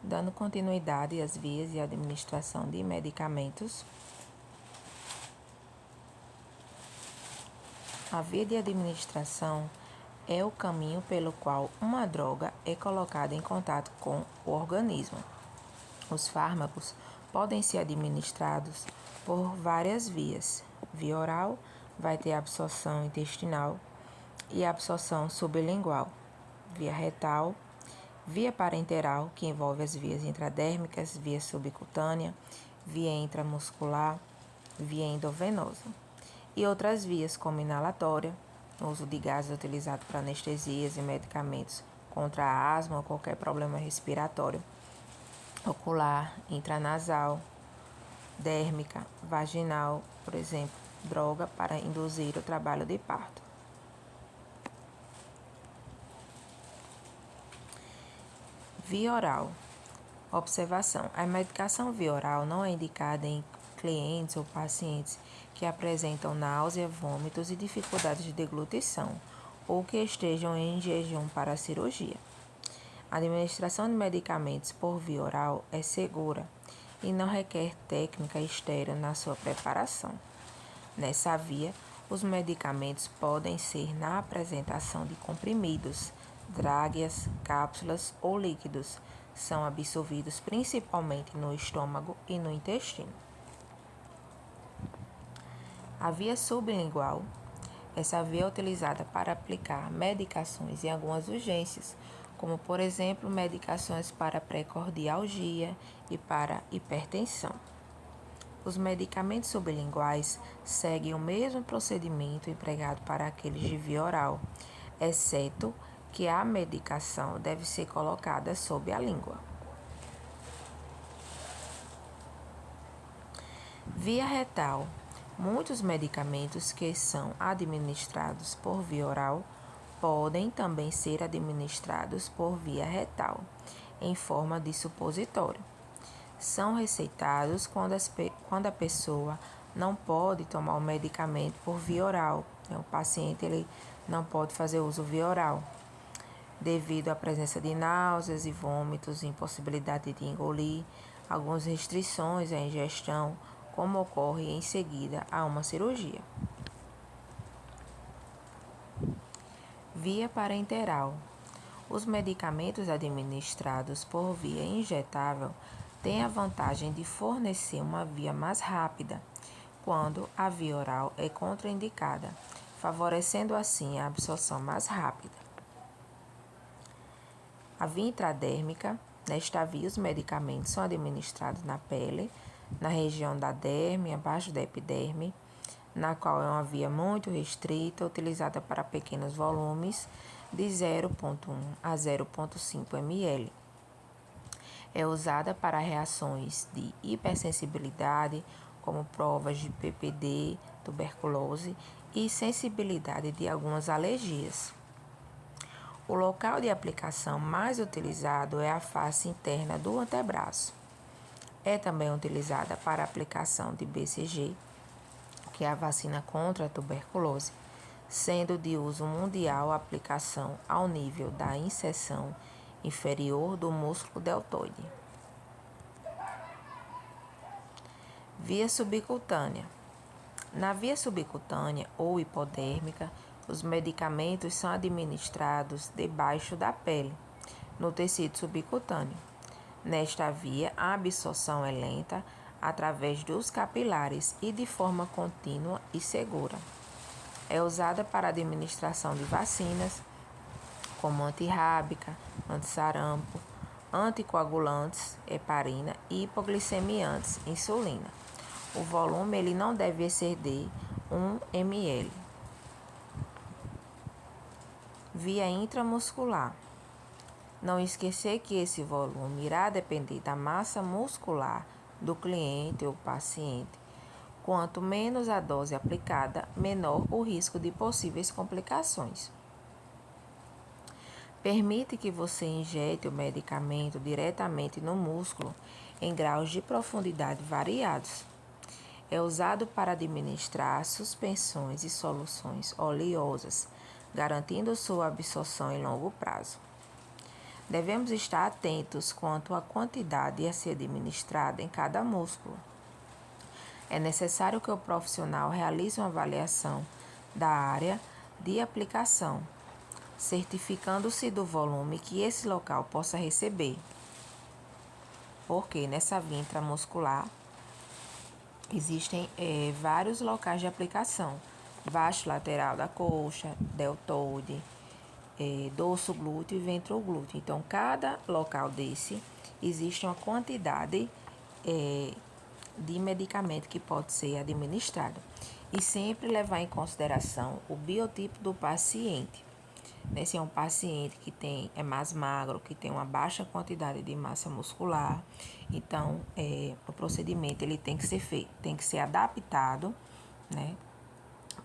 Dando continuidade às vias de administração de medicamentos. A via de administração é o caminho pelo qual uma droga é colocada em contato com o organismo. Os fármacos podem ser administrados por várias vias. Via oral vai ter a absorção intestinal e a absorção sublingual. Via retal, via parenteral, que envolve as vias intradérmicas, via subcutânea, via intramuscular, via endovenosa. E outras vias, como inalatória, uso de gases utilizado para anestesias e medicamentos contra a asma ou qualquer problema respiratório, ocular, intranasal, dérmica, vaginal, por exemplo, droga para induzir o trabalho de parto. Via oral. Observação: a medicação via oral não é indicada em clientes ou pacientes que apresentam náusea, vômitos e dificuldades de deglutição ou que estejam em jejum para a cirurgia. A administração de medicamentos por via oral é segura e não requer técnica estéril na sua preparação. Nessa via, os medicamentos podem ser na apresentação de comprimidos, drágueas, cápsulas ou líquidos. São absorvidos principalmente no estômago e no intestino. A via sublingual. Essa via é utilizada para aplicar medicações em algumas urgências, como, por exemplo, medicações para precordialgia e para hipertensão. Os medicamentos sublinguais seguem o mesmo procedimento empregado para aqueles de via oral, exceto que a medicação deve ser colocada sob a língua. Via retal. Muitos medicamentos que são administrados por via oral podem também ser administrados por via retal, em forma de supositório. São receitados quando a pessoa não pode tomar o medicamento por via oral. O paciente ele não pode fazer uso via oral, devido à presença de náuseas e vômitos, impossibilidade de engolir, algumas restrições à ingestão, como ocorre em seguida a uma cirurgia. Via parenteral. Os medicamentos administrados por via injetável têm a vantagem de fornecer uma via mais rápida, quando a via oral é contraindicada, favorecendo assim a absorção mais rápida. A via intradérmica. Nesta via, os medicamentos são administrados na pele, na região da derme, abaixo da epiderme, na qual é uma via muito restrita, utilizada para pequenos volumes de 0,1 a 0,5 ml. É usada para reações de hipersensibilidade, como provas de PPD, tuberculose e sensibilidade de algumas alergias. O local de aplicação mais utilizado é a face interna do antebraço. É também utilizada para a aplicação de BCG, que é a vacina contra a tuberculose, sendo de uso mundial a aplicação ao nível da inseção inferior do músculo deltoide. Via subcutânea. Na via subcutânea ou hipodérmica, os medicamentos são administrados debaixo da pele, no tecido subcutâneo. Nesta via, a absorção é lenta através dos capilares e de forma contínua e segura. É usada para a administração de vacinas, como antirrábica, antissarampo, anticoagulantes, heparina e hipoglicemiantes, insulina. O volume ele não deve exceder 1 ml. Via intramuscular. Não esquecer que esse volume irá depender da massa muscular do cliente ou paciente. Quanto menos a dose aplicada, menor o risco de possíveis complicações. Permite que você injete o medicamento diretamente no músculo em graus de profundidade variados. É usado para administrar suspensões e soluções oleosas, garantindo sua absorção em longo prazo. Devemos estar atentos quanto à quantidade a ser administrada em cada músculo. É necessário que o profissional realize uma avaliação da área de aplicação, certificando-se do volume que esse local possa receber. Porque nessa via intramuscular existem vários locais de aplicação: vasto lateral da coxa, deltoide, dorso glúteo e ventroglúteo. Então, cada local desse existe uma quantidade de medicamento que pode ser administrado. E sempre levar em consideração o biotipo do paciente. Se é um paciente que é mais magro, que tem uma baixa quantidade de massa muscular, então o procedimento ele tem que ser feito, tem que ser adaptado, né,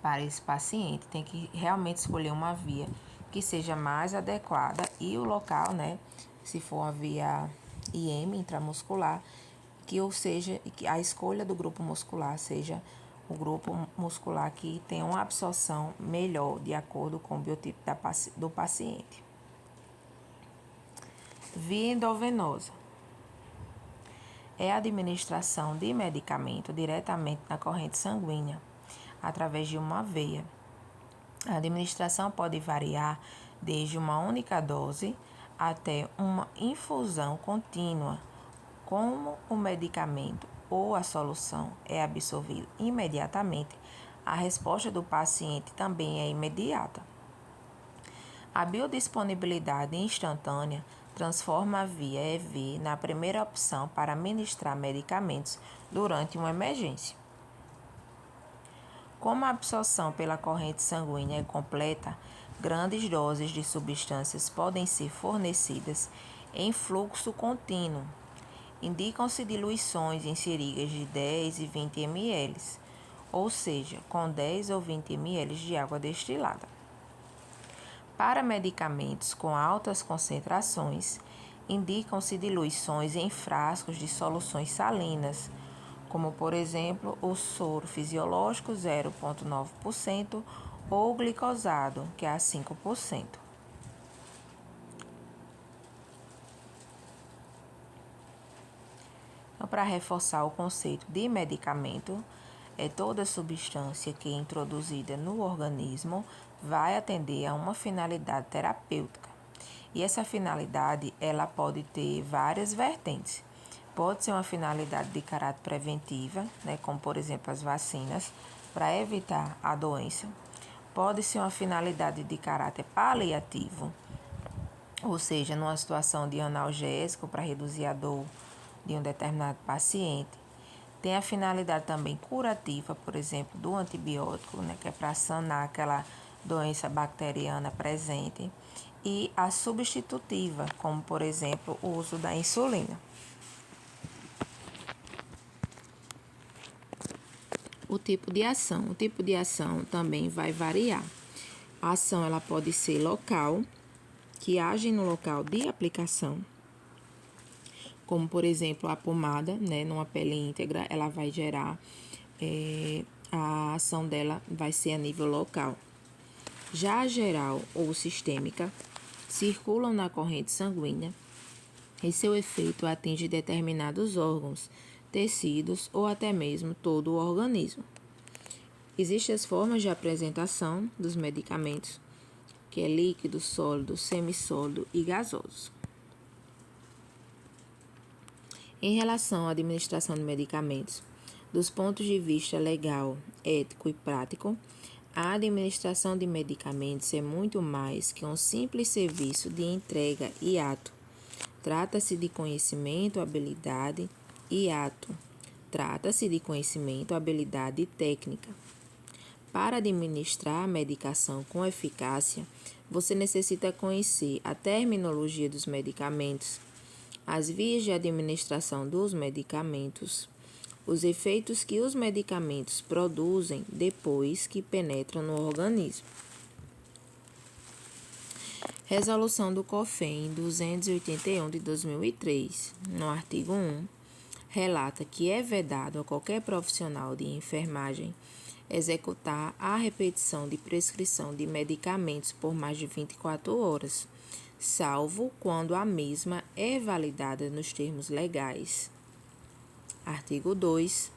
para esse paciente. Tem que realmente escolher uma via que seja mais adequada e o local, né, se for a via IM, intramuscular, que a escolha do grupo muscular seja o grupo muscular que tem uma absorção melhor, de acordo com o biotipo do paciente. Via endovenosa é a administração de medicamento diretamente na corrente sanguínea, através de uma veia. A administração pode variar desde uma única dose até uma infusão contínua. Como o medicamento ou a solução é absorvido imediatamente, a resposta do paciente também é imediata. A biodisponibilidade instantânea transforma a via EV na primeira opção para administrar medicamentos durante uma emergência. Como a absorção pela corrente sanguínea é completa, grandes doses de substâncias podem ser fornecidas em fluxo contínuo. Indicam-se diluições em seringas de 10 e 20 ml, ou seja, com 10 ou 20 ml de água destilada. Para medicamentos com altas concentrações, indicam-se diluições em frascos de soluções salinas, como por exemplo o soro fisiológico 0,9% ou o glicosado, que é a 5%. Então, para reforçar o conceito de medicamento, toda substância que é introduzida no organismo vai atender a uma finalidade terapêutica. E essa finalidade, ela pode ter várias vertentes. Pode ser uma finalidade de caráter preventiva, né, como por exemplo as vacinas, para evitar a doença. Pode ser uma finalidade de caráter paliativo, ou seja, numa situação de analgésico para reduzir a dor de um determinado paciente. Tem a finalidade também curativa, por exemplo, do antibiótico, né, que é para sanar aquela doença bacteriana presente. E a substitutiva, como por exemplo o uso da insulina. O tipo de ação. O tipo de ação também vai variar. A ação ela pode ser local, que age no local de aplicação, como por exemplo a pomada, né, numa pele íntegra, ela vai gerar, a ação dela vai ser a nível local. Já a geral ou sistêmica circulam na corrente sanguínea e seu efeito atinge determinados órgãos, tecidos ou até mesmo todo o organismo. Existem as formas de apresentação dos medicamentos, que é líquido, sólido, semissólido e gasoso. Em relação à administração de medicamentos, dos pontos de vista legal, ético e prático, a administração de medicamentos é muito mais que um simples serviço de entrega e ato. Trata-se de conhecimento, habilidade e ato. Trata-se de conhecimento, habilidade e técnica. Para administrar a medicação com eficácia, você necessita conhecer a terminologia dos medicamentos, as vias de administração dos medicamentos, os efeitos que os medicamentos produzem depois que penetram no organismo. Resolução do COFEN 281 de 2003, no artigo 1, relata que é vedado a qualquer profissional de enfermagem executar a repetição de prescrição de medicamentos por mais de 24 horas, salvo quando a mesma é validada nos termos legais. Artigo 2.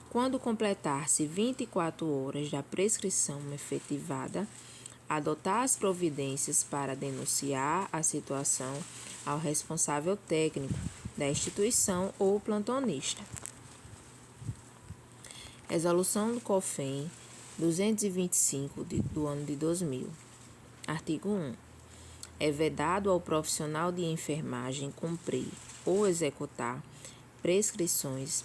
Quando completar-se 24 horas da prescrição efetivada, adotar as providências para denunciar a situação ao responsável técnico da instituição ou plantonista. Resolução do COFEN 225 do ano de 2000. Artigo 1. É vedado ao profissional de enfermagem cumprir ou executar prescrições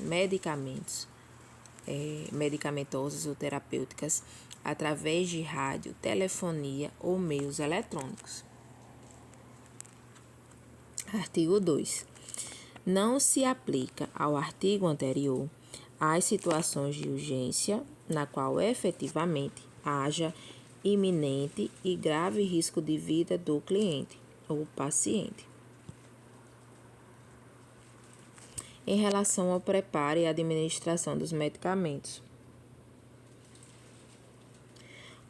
medicamentosas ou terapêuticas através de rádio, telefonia ou meios eletrônicos. Artigo 2. Não se aplica ao artigo anterior as situações de urgência na qual efetivamente haja iminente e grave risco de vida do cliente ou paciente. Em relação ao preparo e administração dos medicamentos.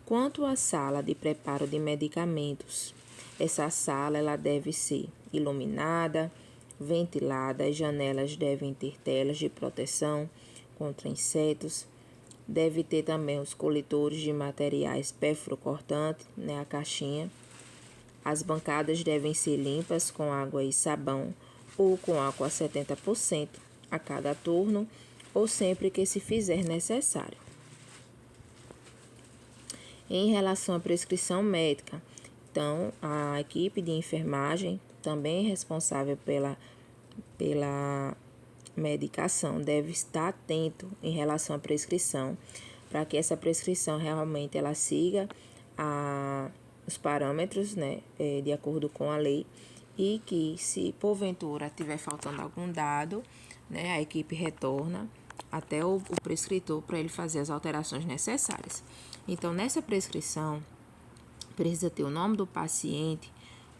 Quanto à sala de preparo de medicamentos, essa sala ela deve ser iluminada, ventilada, as janelas devem ter telas de proteção contra insetos, deve ter também os coletores de materiais perfluorocortantes, a caixinha. As bancadas devem ser limpas com água e sabão ou com álcool a 70% a cada turno ou sempre que se fizer necessário. Em relação à prescrição médica, então, a equipe de enfermagem, também responsável pela medicação, deve estar atento em relação à prescrição, para que essa prescrição realmente ela siga os parâmetros, de acordo com a lei, e que se porventura estiver faltando algum dado, a equipe retorna até o prescritor para ele fazer as alterações necessárias. Então, nessa prescrição, precisa ter o nome do paciente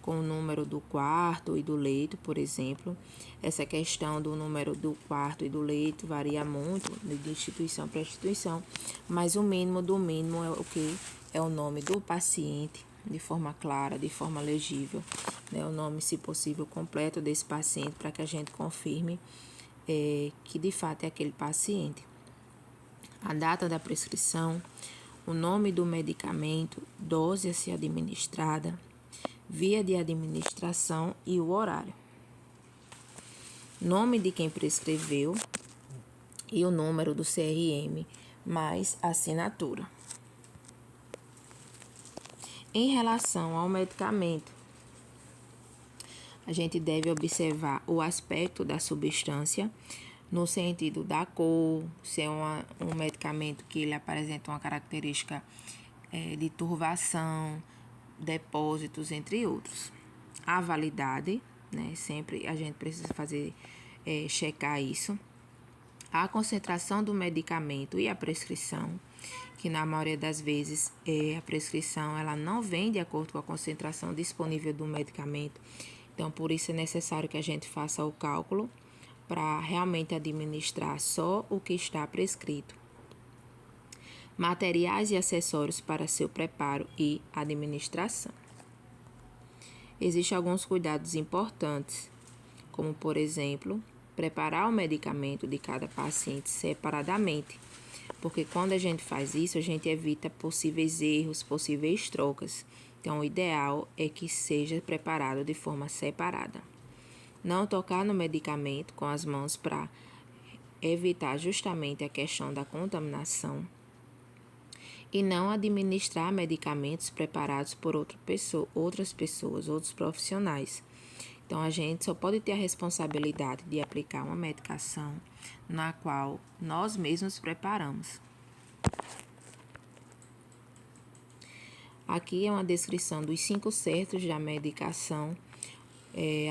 com o número do quarto e do leito, por exemplo. Essa questão do número do quarto e do leito varia muito de instituição para instituição, mas o mínimo do mínimo é o que? É o nome do paciente, de forma clara, de forma legível, o nome, se possível, completo desse paciente, para que a gente confirme que de fato é aquele paciente. A data da prescrição, o nome do medicamento, dose a ser administrada, via de administração e o horário. Nome de quem prescreveu e o número do CRM, mais assinatura. Em relação ao medicamento, a gente deve observar o aspecto da substância, no sentido da cor, se é um medicamento que ele apresenta uma característica de turvação, depósitos, entre outros. A validade, sempre a gente precisa checar isso. A concentração do medicamento e a prescrição, que na maioria das vezes a prescrição ela não vem de acordo com a concentração disponível do medicamento. Então, por isso é necessário que a gente faça o cálculo para realmente administrar só o que está prescrito. Materiais e acessórios para seu preparo e administração. Existem alguns cuidados importantes, como, por exemplo, preparar o medicamento de cada paciente separadamente, porque quando a gente faz isso, a gente evita possíveis erros, possíveis trocas. Então, o ideal é que seja preparado de forma separada. Não tocar no medicamento com as mãos para evitar justamente a questão da contaminação. E não administrar medicamentos preparados por outras pessoas, outros profissionais. Então, a gente só pode ter a responsabilidade de aplicar uma medicação na qual nós mesmos preparamos. Aqui é uma descrição dos 5 certos da medicação.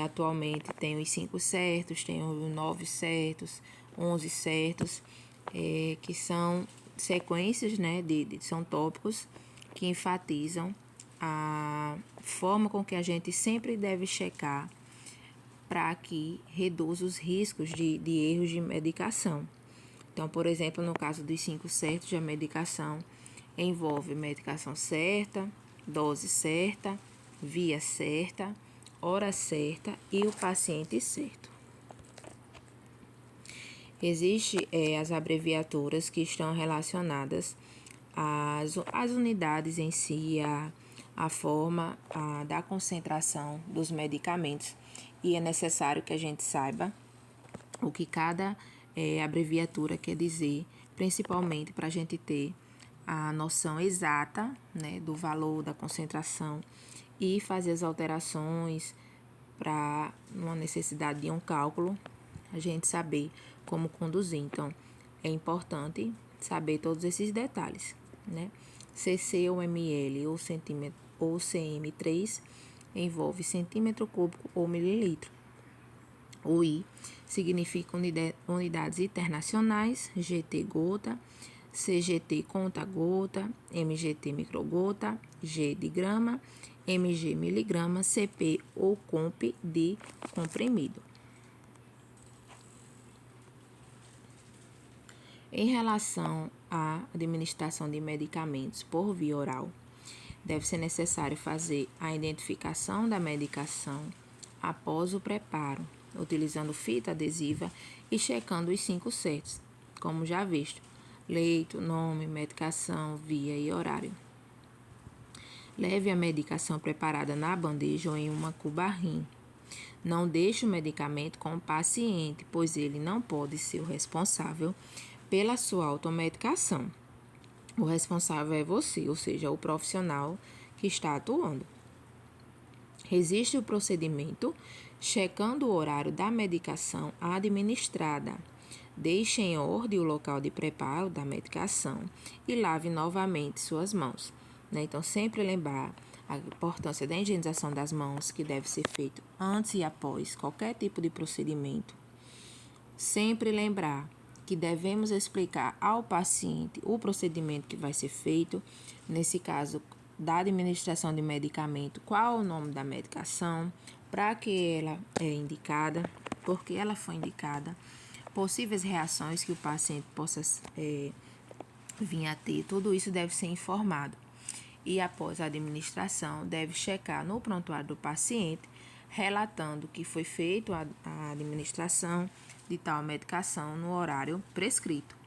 Atualmente tem os 5 certos, tem os 9 certos, 11 certos, que são sequências, são tópicos que enfatizam a forma com que a gente sempre deve checar para que reduza os riscos de erros de medicação. Então, por exemplo, no caso dos 5 certos da medicação, envolve medicação certa, dose certa, via certa, hora certa e o paciente certo. Existem as abreviaturas que estão relacionadas às unidades em si, a forma da concentração dos medicamentos, e é necessário que a gente saiba o que cada abreviatura quer dizer, principalmente para a gente ter a noção exata, né, do valor da concentração e fazer as alterações para uma necessidade de um cálculo, a gente saber como conduzir. Então, é importante saber todos esses detalhes, né? cc ou ml ou centímetro ou cm3 envolve centímetro cúbico ou mililitro. O I significa unidades internacionais, GT gota, CGT conta gota, MGT microgota, G de grama, MG miligrama, CP ou comp de comprimido. Em relação à administração de medicamentos por via oral, deve ser necessário fazer a identificação da medicação após o preparo, utilizando fita adesiva e checando os 5 certos, como já visto: leito, nome, medicação, via e horário. Leve a medicação preparada na bandeja ou em uma cubarrim. Não deixe o medicamento com o paciente, pois ele não pode ser o responsável pela sua automedicação. O responsável é você, ou seja, o profissional que está atuando. Existe o procedimento checando o horário da medicação administrada. Deixe em ordem o local de preparo da medicação e lave novamente suas mãos. Então, sempre lembrar a importância da higienização das mãos, que deve ser feito antes e após qualquer tipo de procedimento. Sempre lembrar que devemos explicar ao paciente o procedimento que vai ser feito, nesse caso da administração de medicamento, qual o nome da medicação, para que ela é indicada, porque ela foi indicada, possíveis reações que o paciente possa vir a ter, tudo isso deve ser informado. E após a administração, deve checar no prontuário do paciente, relatando que foi feita a administração de tal medicação no horário prescrito.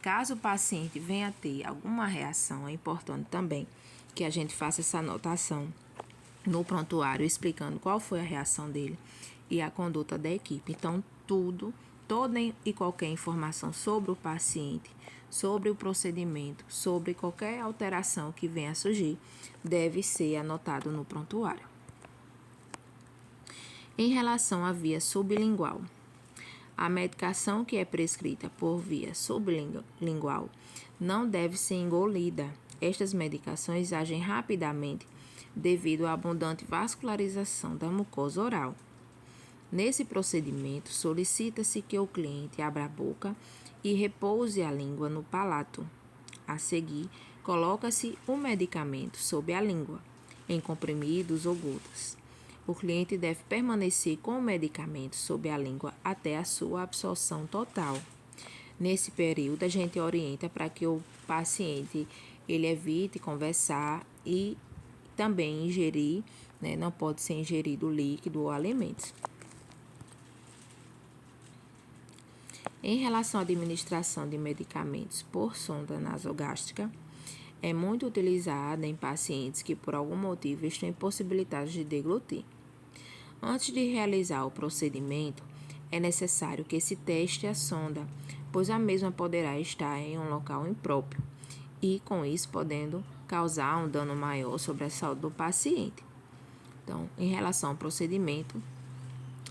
Caso o paciente venha a ter alguma reação, é importante também que a gente faça essa anotação no prontuário, explicando qual foi a reação dele e a conduta da equipe. Então, toda e qualquer informação sobre o paciente, sobre o procedimento, sobre qualquer alteração que venha a surgir, deve ser anotado no prontuário. Em relação à via sublingual, a medicação que é prescrita por via sublingual não deve ser engolida. Estas medicações agem rapidamente devido à abundante vascularização da mucosa oral. Nesse procedimento, solicita-se que o cliente abra a boca e repouse a língua no palato. A seguir, coloca-se o medicamento sob a língua, em comprimidos ou gotas. O cliente deve permanecer com o medicamento sob a língua até a sua absorção total. Nesse período, a gente orienta para que o paciente ele evite conversar e também ingerir, né, não pode ser ingerido líquido ou alimentos. Em relação à administração de medicamentos por sonda nasogástrica, é muito utilizada em pacientes que por algum motivo estão impossibilitados de deglutir. Antes de realizar o procedimento, é necessário que se teste a sonda, pois a mesma poderá estar em um local impróprio e, com isso, podendo causar um dano maior sobre a saúde do paciente. Então, em relação ao procedimento,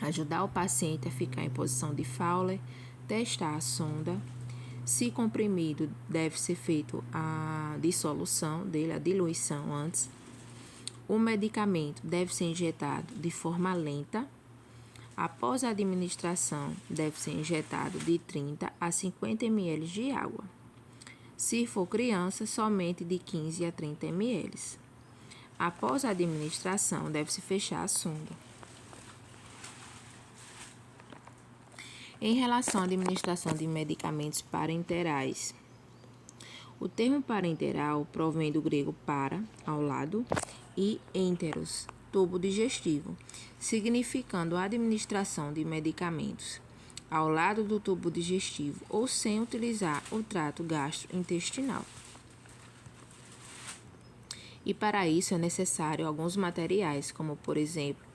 ajudar o paciente a ficar em posição de Fowler, testar a sonda. Se comprimido, deve ser feito a dissolução dele, a diluição antes. O medicamento deve ser injetado de forma lenta. Após a administração, deve ser injetado de 30 a 50 ml de água. Se for criança, somente de 15 a 30 ml. Após a administração, deve-se fechar a sonda. Em relação à administração de medicamentos parenterais, o termo parenteral provém do grego para, ao lado, e enteros, tubo digestivo, significando a administração de medicamentos ao lado do tubo digestivo ou sem utilizar o trato gastrointestinal. E para isso é necessário alguns materiais, como por exemplo,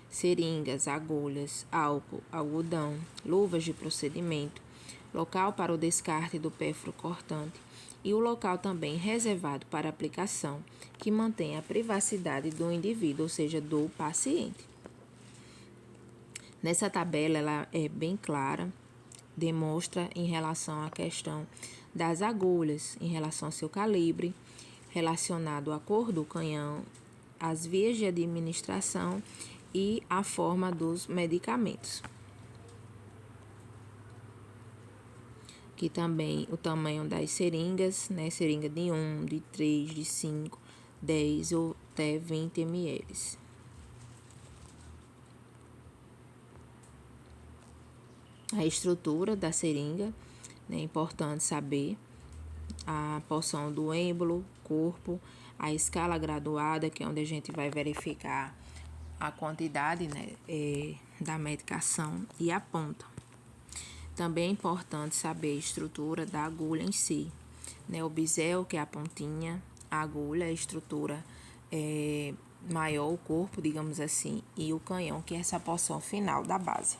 seringas, agulhas, álcool, algodão, luvas de procedimento, local para o descarte do pérfuro cortante e o local também reservado para aplicação, que mantém a privacidade do indivíduo, ou seja, do paciente. Nessa tabela, ela é bem clara, demonstra em relação à questão das agulhas, em relação ao seu calibre, relacionado à cor do canhão, as vias de administração e a forma dos medicamentos. Aqui também o tamanho das seringas, né? Seringa de 1, de 3, de 5, 10 ou até 20 ml. A estrutura da seringa, né? É importante saber a porção do êmbolo, corpo, a escala graduada, que é onde a gente vai verificar a quantidade, né, da medicação, e a ponta. Também é importante saber a estrutura da agulha em si, né, o bisel, que é a pontinha, a agulha, a estrutura maior, o corpo, digamos assim, e o canhão, que é essa porção final da base.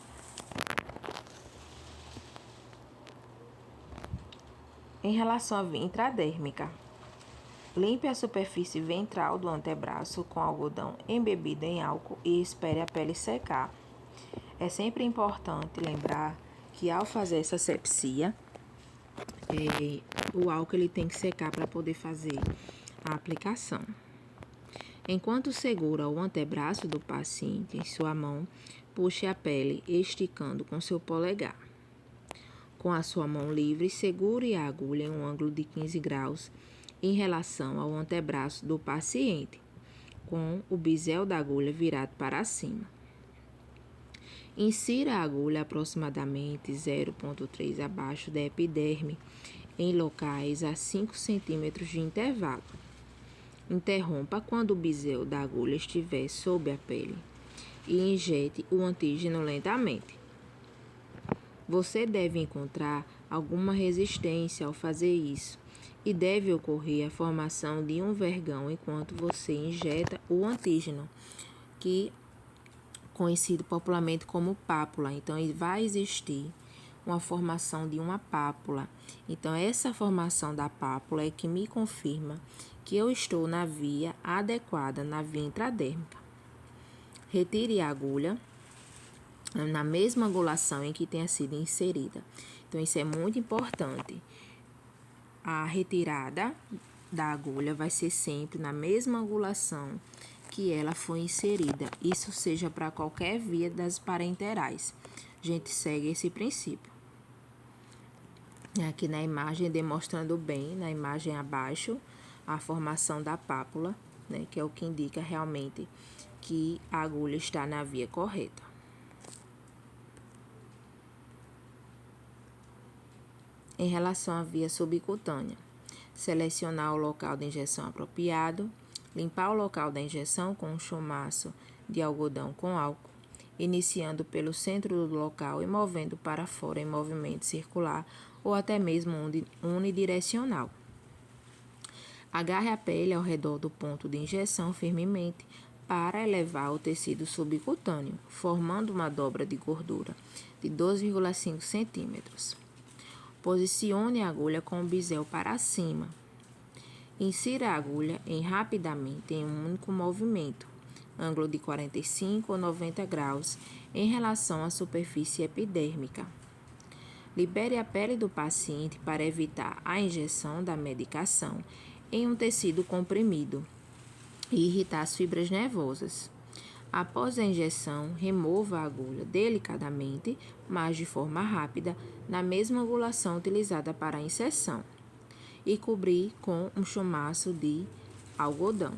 Em relação à via intradérmica, limpe a superfície ventral do antebraço com algodão embebido em álcool e espere a pele secar. É sempre importante lembrar que ao fazer essa asepsia, o álcool ele tem que secar para poder fazer a aplicação. Enquanto segura o antebraço do paciente em sua mão, puxe a pele esticando com seu polegar. Com a sua mão livre, segure a agulha em um ângulo de 15 graus em relação ao antebraço do paciente, com o bisel da agulha virado para cima. Insira a agulha aproximadamente 0,3 abaixo da epiderme, em locais a 5 centímetros de intervalo. Interrompa quando o bisel da agulha estiver sob a pele e injete o antígeno lentamente. Você deve encontrar alguma resistência ao fazer isso e deve ocorrer a formação de um vergão enquanto você injeta o antígeno, que conhecido popularmente como pápula. Então, vai existir uma formação de uma pápula. Então, essa formação da pápula é que me confirma que eu estou na via adequada, na via intradérmica. Retire a agulha na mesma angulação em que tenha sido inserida. Então, isso é muito importante. A retirada da agulha vai ser sempre na mesma angulação que ela foi inserida. Isso seja para qualquer via das parenterais. A gente segue esse princípio. Aqui na imagem, demonstrando bem, na imagem abaixo, a formação da pápula, né, que é o que indica realmente que a agulha está na via correta. Em relação à via subcutânea, selecionar o local de injeção apropriado, limpar o local da injeção com um chumaço de algodão com álcool, iniciando pelo centro do local e movendo para fora em movimento circular ou até mesmo unidirecional. Agarre a pele ao redor do ponto de injeção firmemente para elevar o tecido subcutâneo, formando uma dobra de gordura de 12,5 centímetros. Posicione a agulha com o bisel para cima. Insira a agulha rapidamente em um único movimento, ângulo de 45 ou 90 graus, em relação à superfície epidérmica. Libere a pele do paciente para evitar a injeção da medicação em um tecido comprimido e irritar as fibras nervosas. Após a injeção, remova a agulha delicadamente, mas de forma rápida, na mesma angulação utilizada para a inserção, e cobrir com um chumaço de algodão.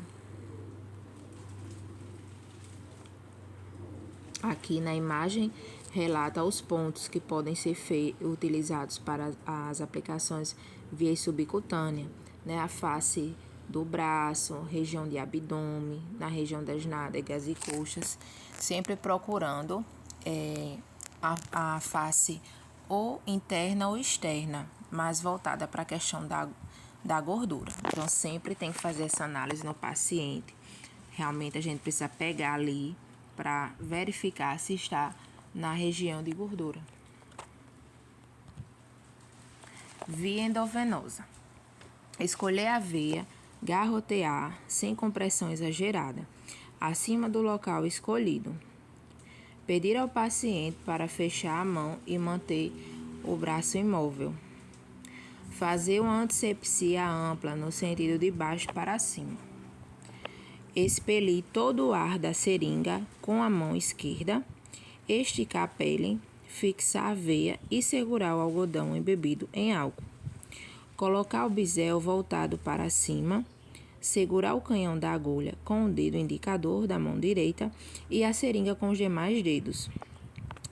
Aqui na imagem, relata os pontos que podem ser utilizados para as aplicações via subcutânea, né? A face do braço, região de abdômen, na região das nádegas e coxas, sempre procurando a face ou interna ou externa, mais voltada para a questão da gordura. Então, sempre tem que fazer essa análise no paciente. Realmente, a gente precisa pegar ali para verificar se está na região de gordura. Via endovenosa. Escolher a veia, garrotear, sem compressão exagerada, acima do local escolhido. Pedir ao paciente para fechar a mão e manter o braço imóvel. Fazer uma antisepsia ampla no sentido de baixo para cima. Expelir todo o ar da seringa com a mão esquerda. Esticar a pele, fixar a veia e segurar o algodão embebido em álcool. Colocar o bisel voltado para cima. Segurar o canhão da agulha com o dedo indicador da mão direita e a seringa com os demais dedos.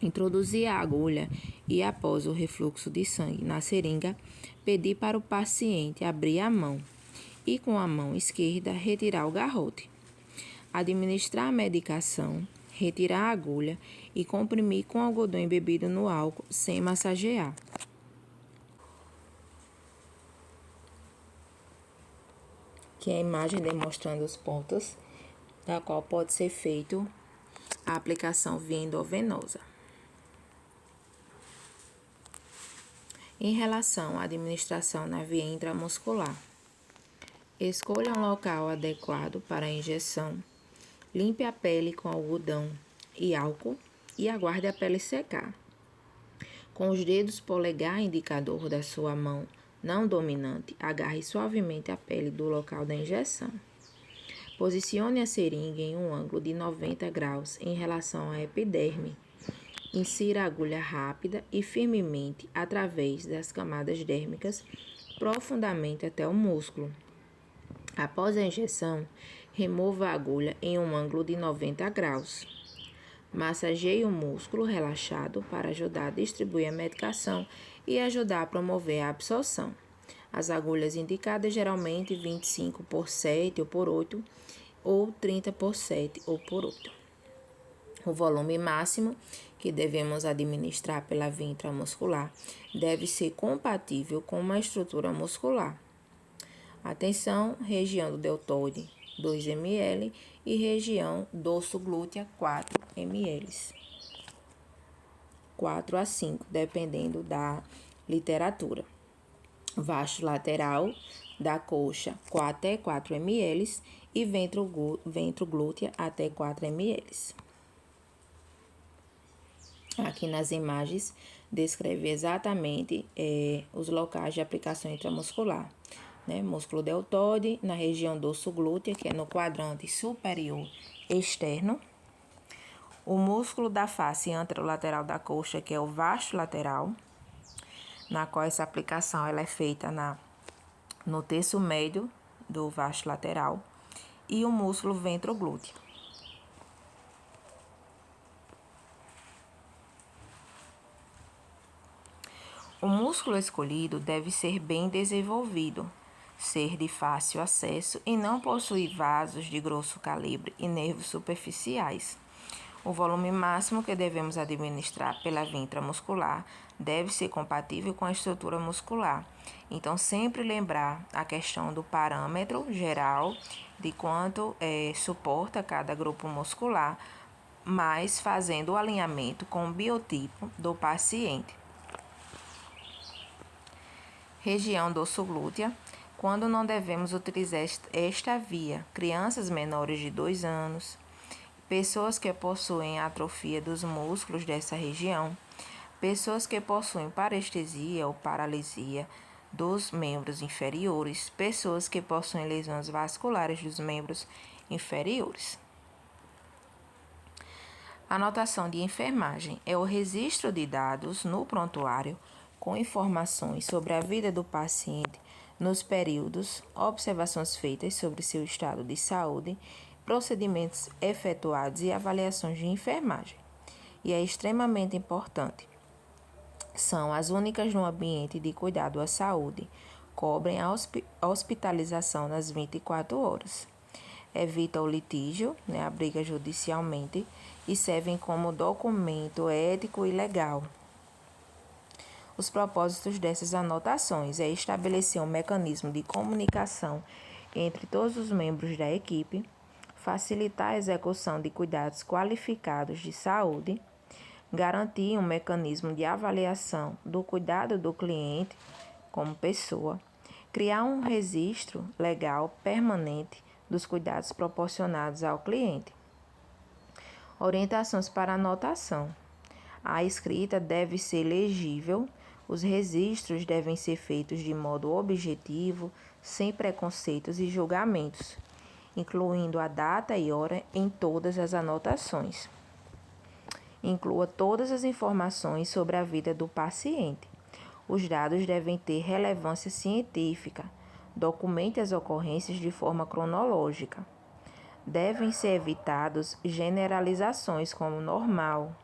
Introduzir a agulha e, após o refluxo de sangue na seringa, pedir para o paciente abrir a mão e, com a mão esquerda, retirar o garrote. Administrar a medicação, retirar a agulha e comprimir com algodão embebido no álcool sem massagear. Que é a imagem demonstrando os pontos da qual pode ser feito a aplicação via endovenosa. Em relação à administração na via intramuscular, escolha um local adequado para a injeção, limpe a pele com algodão e álcool e aguarde a pele secar. Com os dedos polegar e indicador da sua mão não dominante, agarre suavemente a pele do local da injeção. Posicione a seringa em um ângulo de 90 graus em relação à epiderme. Insira a agulha rápida e firmemente através das camadas dérmicas profundamente até o músculo. Após a injeção, remova a agulha em um ângulo de 90 graus. Massageie o músculo relaxado para ajudar a distribuir a medicação e ajudar a promover a absorção. As agulhas indicadas geralmente 25 por 7 ou por 8 ou 30 por 7 ou por 8. O volume máximo que devemos administrar pela via intramuscular deve ser compatível com uma estrutura muscular. Atenção, região do deltoide 2 ml e região dorso glútea 4 ml. 4 a 5, dependendo da literatura. Vasto lateral da coxa até 4 ml e ventro glútea até 4 ml. Aqui nas imagens descreve exatamente os locais de aplicação intramuscular. Músculo deltoide, na região dorso glútea, que é no quadrante superior externo. O músculo da face anterolateral da coxa, que é o vasto lateral, na qual essa aplicação ela é feita no terço médio do vasto lateral. E o músculo ventroglúteo. O músculo escolhido deve ser bem desenvolvido, ser de fácil acesso e não possuir vasos de grosso calibre e nervos superficiais. O volume máximo que devemos administrar pela via intramuscular deve ser compatível com a estrutura muscular. Então, sempre lembrar a questão do parâmetro geral de quanto suporta cada grupo muscular, mas fazendo o alinhamento com o biotipo do paciente. Região dorso glútea. Quando não devemos utilizar esta via? Crianças menores de 2 anos, pessoas que possuem atrofia dos músculos dessa região, pessoas que possuem parestesia ou paralisia dos membros inferiores, pessoas que possuem lesões vasculares dos membros inferiores. Anotação de enfermagem é o registro de dados no prontuário com informações sobre a vida do paciente nos períodos, observações feitas sobre seu estado de saúde, procedimentos efetuados e avaliações de enfermagem. E é extremamente importante. São as únicas no ambiente de cuidado à saúde, cobrem a hospitalização nas 24 horas. Evita o litígio, a briga judicialmente, e servem como documento ético e legal. Os propósitos dessas anotações é estabelecer um mecanismo de comunicação entre todos os membros da equipe, facilitar a execução de cuidados qualificados de saúde, garantir um mecanismo de avaliação do cuidado do cliente como pessoa, criar um registro legal permanente dos cuidados proporcionados ao cliente. Orientações para anotação. A escrita deve ser legível, os registros devem ser feitos de modo objetivo, sem preconceitos e julgamentos, incluindo a data e hora em todas as anotações. Inclua todas as informações sobre a vida do paciente. Os dados devem ter relevância científica. Documente as ocorrências de forma cronológica. Devem ser evitados generalizações como normal.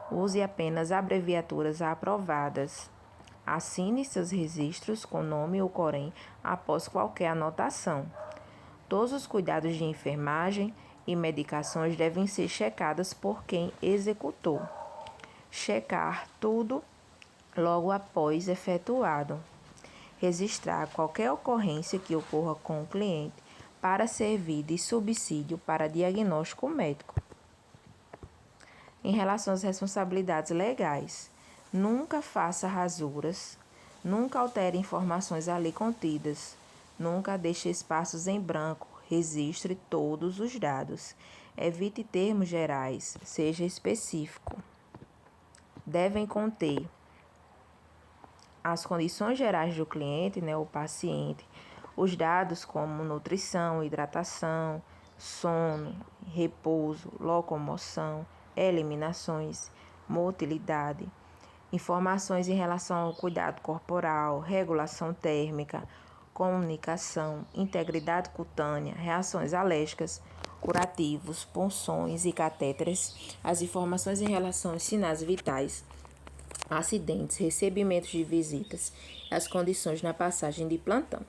Use apenas abreviaturas aprovadas. Assine seus registros com nome ou corém após qualquer anotação. Todos os cuidados de enfermagem e medicações devem ser checados por quem executou. Checar tudo logo após efetuado. Registrar qualquer ocorrência que ocorra com o cliente para servir de subsídio para diagnóstico médico. Em relação às responsabilidades legais, nunca faça rasuras, nunca altere informações ali contidas, nunca deixe espaços em branco, registre todos os dados. Evite termos gerais, seja específico. Devem conter as condições gerais do cliente, o paciente, os dados como nutrição, hidratação, sono, repouso, locomoção, eliminações, motilidade, informações em relação ao cuidado corporal, regulação térmica, comunicação, integridade cutânea, reações alérgicas, curativos, punções e catéteres, as informações em relação aos sinais vitais, acidentes, recebimentos de visitas, as condições na passagem de plantão.